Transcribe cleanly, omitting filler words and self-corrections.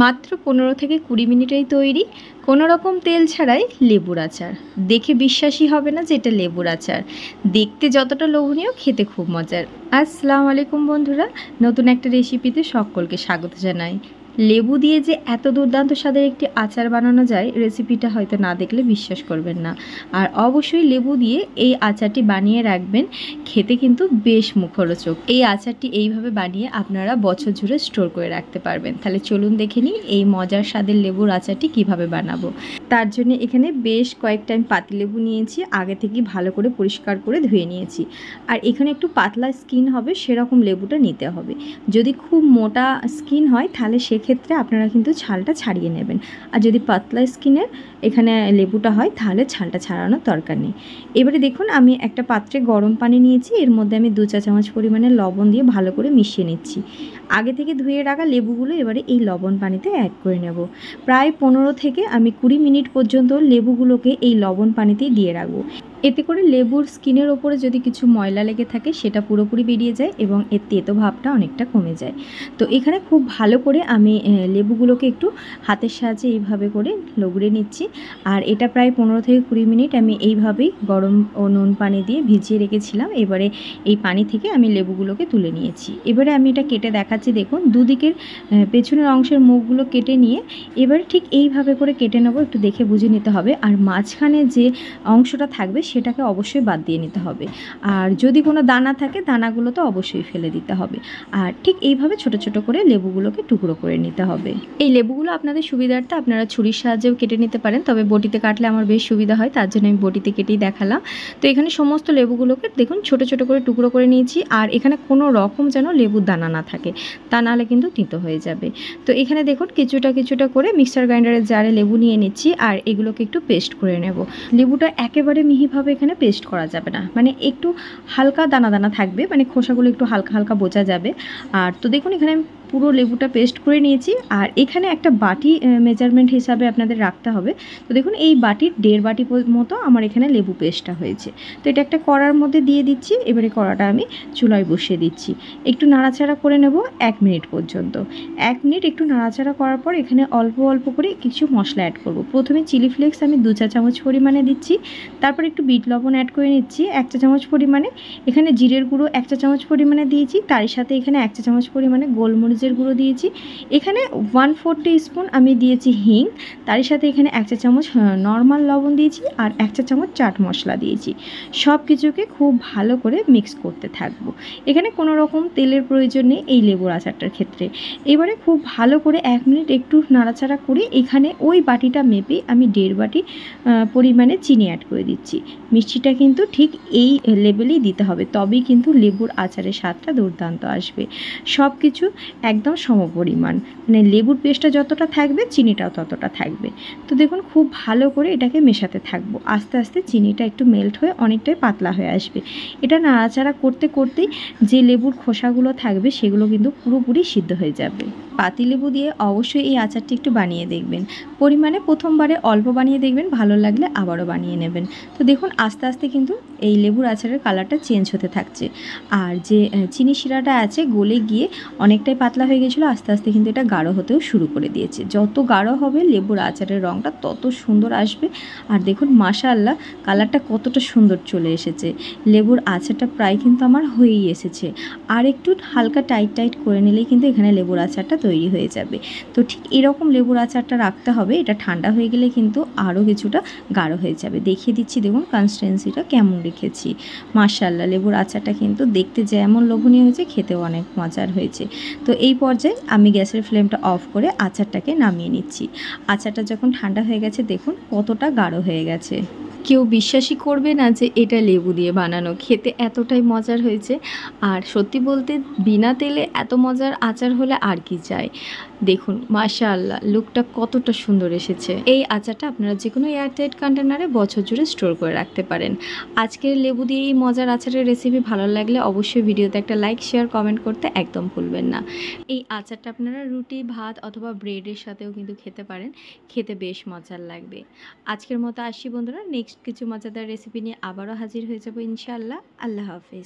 মাত্র 15 থেকে 20 মিনিটেই তৈরি, কোনো রকম তেল ছাড়াই লেবুর আচার। দেখে বিশ্বাসই হবে না যে এটা লেবুর আচার। দেখতে যতটা লোভনীয়, খেতে খুব মজার। আসসালামু আলাইকুম বন্ধুরা, নতুন একটা রেসিপিতে সকলকে স্বাগত জানাই। লেবু দিয়ে যে এত দুর্দান্ত স্বাদের একটি আচার বানানো যায়, রেসিপিটা হয়তো না দেখলে বিশ্বাস করবেন না। আর অবশ্যই লেবু দিয়ে এই আচারটি বানিয়ে রাখবেন, খেতে কিন্তু বেশ মুখরোচক। এই আচারটি এইভাবে বানিয়ে আপনারা বছর জুড়ে স্টোর করে রাখতে পারবেন। তাহলে চলুন দেখে নিই এই মজার স্বাদের লেবুর আচারটি কিভাবে বানাবো। তার জন্য এখানে বেশ কয়েকটা আমি পাতিলেবু নিয়েছি, আগে থেকে ভালো করে পরিষ্কার করে ধুয়ে নিয়েছি। আর এখানে একটু পাতলা স্কিন হবে সেরকম লেবুটা নিতে হবে। যদি খুব মোটা স্কিন হয় তাহলে সেক্ষেত্রে আপনারা কিন্তু ছালটা ছাড়িয়ে নেবেন। আর যদি পাতলা স্কিনের এখানে লেবুটা হয় তাহলে ছালটা ছাড়ানোর দরকার নেই। এবারে দেখুন, আমি একটা পাত্রে গরম পানি নিয়েছি, এর মধ্যে আমি 2 চা চামচ পরিমাণে লবণ দিয়ে ভালো করে মিশিয়ে নিচ্ছি। আগে থেকে ধুয়ে রাখা লেবুগুলো এবারে এই লবণ পানিতে অ্যাড করে নেব। প্রায় 15 থেকে আমি 20 মিনিট পর্যন্ত লেবুগুলোকে এই লবণ পানিতেই দিয়ে রাখবো। এতে করে লেবুর স্কিনের ওপরে যদি কিছু ময়লা লেগে থাকে সেটা পুরোপুরি বেরিয়ে যায় এবং এর তেতো ভাবটা অনেকটা কমে যায়। তো এখানে খুব ভালো করে আমি লেবুগুলোকে একটু হাতের সাহায্যে এইভাবে করে লগুড়ে নিচ্ছি। আর এটা প্রায় 15 থেকে 20 মিনিট আমি এইভাবেই গরম ও নুন পানি দিয়ে ভিজিয়ে রেখেছিলাম। এবারে এই পানি থেকে আমি লেবুগুলোকে তুলে নিয়েছি। এবারে আমি এটা কেটে দেখাচ্ছি। দেখুন, দুদিকের পেছনের অংশের মুখগুলো কেটে নিয়ে এবারে ঠিক এইভাবে করে কেটে নেবো। একটু দেখে বুঝে নিতে হবে। আর মাঝখানে যে অংশটা থাকবে সেটাকে অবশ্যই বাদ দিয়ে নিতে হবে। আর যদি কোনো দানা থাকে দানাগুলো তো অবশ্যই ফেলে দিতে হবে। আর ঠিক এইভাবে ছোট ছোট করে লেবুগুলোকে টুকরো করে নিতে হবে। এই লেবুগুলো আপনাদের সুবিধার্থে আপনারা ছুরির সাহায্যেও কেটে নিতে পারেন, তবে বটিতে কাটলে আমার বেশ সুবিধা হয়, তার জন্য আমি বটিতে কেটেই দেখালাম। তো এখানে সমস্ত লেবুগুলোকে দেখুন ছোট ছোট করে টুকরো করে নিয়েছি। আর এখানে কোনো রকম যেন লেবুর দানা না থাকে, তা নাহলে কিন্তু তিতো হয়ে যাবে। তো এখানে দেখুন কিছুটা কিছুটা করে মিক্সার গ্রাইন্ডারের জারে লেবু নিয়ে নিচ্ছি আর এগুলোকে একটু পেস্ট করে নেব। লেবুটা একেবারে মিহিভাবে এখানে পেস্ট করা যাবে না, মানে একটু হালকা দানা দানা থাকবে, মানে খোসাগুলো একটু হালকা হালকা বোঝা যাবে। আর তো দেখুন এখানে পুরো লেবুটা পেস্ট করে নিয়েছি। আর এখানে একটা বাটি মেজারমেন্ট হিসাবে আপনাদের রাখতে হবে। তো দেখুন এই বাটির 1.5 বাটি মতো আমার এখানে লেবু পেস্টটা হয়েছে। তো এটা একটা কড়ার মধ্যে দিয়ে দিচ্ছি। এবারে কড়াটা আমি চুলায় বসিয়ে দিচ্ছি, একটু নাড়াচাড়া করে নেব 1 মিনিট পর্যন্ত। 1 মিনিট একটু নাড়াচাড়া করার পর এখানে অল্প অল্প করে কিছু মশলা অ্যাড করব। প্রথমে চিলি ফ্লেক্স আমি 2 চা চামচ পরিমাণে দিচ্ছি, তারপর একটু বিট লবণ অ্যাড করে নিচ্ছি 1 চা চামচ পরিমাণে। এখানে জিরের গুঁড়ো 1 চা চামচ পরিমাণে দিয়েছি, তারই সাথে এখানে 1 চা চামচ পরিমাণে গোলমরিচের গুঁড়ো দিয়েছি। এখানে 1/4 টিস্পুন আমি দিয়েছি হিং, তারই সাথে এখানে 1 চা চামচ নর্মাল লবণ দিয়েছি আর 1 চা চামচ চাট মশলা দিয়েছি। সব কিছুকে খুব ভালো করে মিক্স করতে থাকবো। এখানে কোনো রকম তেলের প্রয়োজন নেই এই লেবুর আচারটার ক্ষেত্রে। এবারে খুব ভালো করে 1 মিনিট একটু নাড়াচাড়া করে এখানে ওই বাটিটা মেপে আমি 1.5 বাটি পরিমাণে চিনি অ্যাড করে দিচ্ছি। মিষ্টিটা কিন্তু ঠিক এই লেভেলেই দিতে হবে, তবেই কিন্তু লেবুর আচারের স্বাদটা দুর্দান্ত আসবে। সব কিছু একদম সমপরিমাণ, মানে লেবুর পেস্টটা যতটা থাকবে চিনিটাও ততটা থাকবে। তো দেখুন খুব ভালো করে এটাকে মেশাতে থাকবো। আস্তে আস্তে চিনিটা একটু মেল্ট হয়ে অনেকটাই পাতলা হয়ে আসবে। এটা নাড়াচাড়া করতে করতেই যে লেবুর খোসাগুলো থাকবে সেগুলো কিন্তু পুরোপুরি সিদ্ধ হয়ে যাবে। পাতিলেবু দিয়ে অবশ্যই এই আচারটি একটু বানিয়ে দেখবেন। পরিমাণে প্রথমবারে অল্প বানিয়ে দেখবেন, ভালো লাগলে আবারও বানিয়ে নেবেন। তো দেখুন আস্তে আস্তে কিন্তু এই লেবুর আচারের কালারটা চেঞ্জ হতে থাকছে। আর যে চিনি শিরাটা আছে গলে গিয়ে অনেকটাই পাতলা হয়ে গেছিলো, আস্তে আস্তে কিন্তু এটা গাঢ় হতেও শুরু করে দিয়েছে। যত গাঢ় হবে লেবুর আচারের রঙটা তত সুন্দর আসবে। আর দেখুন মাশাআল্লাহ কালারটা কতটা সুন্দর চলে এসেছে। লেবুর আচারটা প্রায় কিন্তু আমার হয়েই এসেছে। আর একটু হালকা টাইট টাইট করে নিলেই কিন্তু এখানে লেবুর আচারটা তৈরি হয়ে যাবে। তো ঠিক এরকম লেবুর আচারটা রাখতে হবে। এটা ঠান্ডা হয়ে গেলে কিন্তু আরও কিছুটা গাঢ় হয়ে যাবে। দেখিয়ে দিচ্ছি দেখুন কনসিস্টেন্সিটা কেমন রেখেছি। মাশাআল্লাহ লেবুর আচারটা কিন্তু দেখতে যেমন লোভনীয় হয়েছে, খেতেও অনেক মজার হয়েছে। তো এই পর্যায়ে আমি গ্যাসের ফ্লেমটা অফ করে আচারটাকে নামিয়ে নিচ্ছি। আচারটা যখন ঠান্ডা হয়ে গেছে দেখুন কতটা গাঢ় হয়ে গেছে। কেউ বিশ্বাসই করবে না যে এটা লেবু দিয়ে বানানো, খেতে এতটাই মজার হয়েছে। আর সত্যি বলতে বিনা তেলে এত মজার আচার হলে আর কি চাই। দেখুন মাশাআল্লাহ লুকটা কতটা সুন্দর এসেছে। এই আচারটা আপনারা যে কোনো এয়ারটাইট কন্টেনারে বছর জুড়ে স্টোর করে রাখতে পারেন। আজকের লেবু দিয়ে এই মজার আচারের রেসিপি ভালো লাগলে অবশ্যই ভিডিওতে একটা লাইক শেয়ার কমেন্ট করতে একদম ভুলবেন না। এই আচারটা আপনারা রুটি ভাত অথবা ব্রেডের সাথেও কিন্তু খেতে পারেন, খেতে বেশ মজার লাগবে। আজকের মতো আসি বন্ধুরা, নেক্সট কিছু মজাদার রেসিপি নিয়ে আবারও হাজির হয়ে যাবো ইনশাআল্লাহ। আল্লাহ হাফেজ।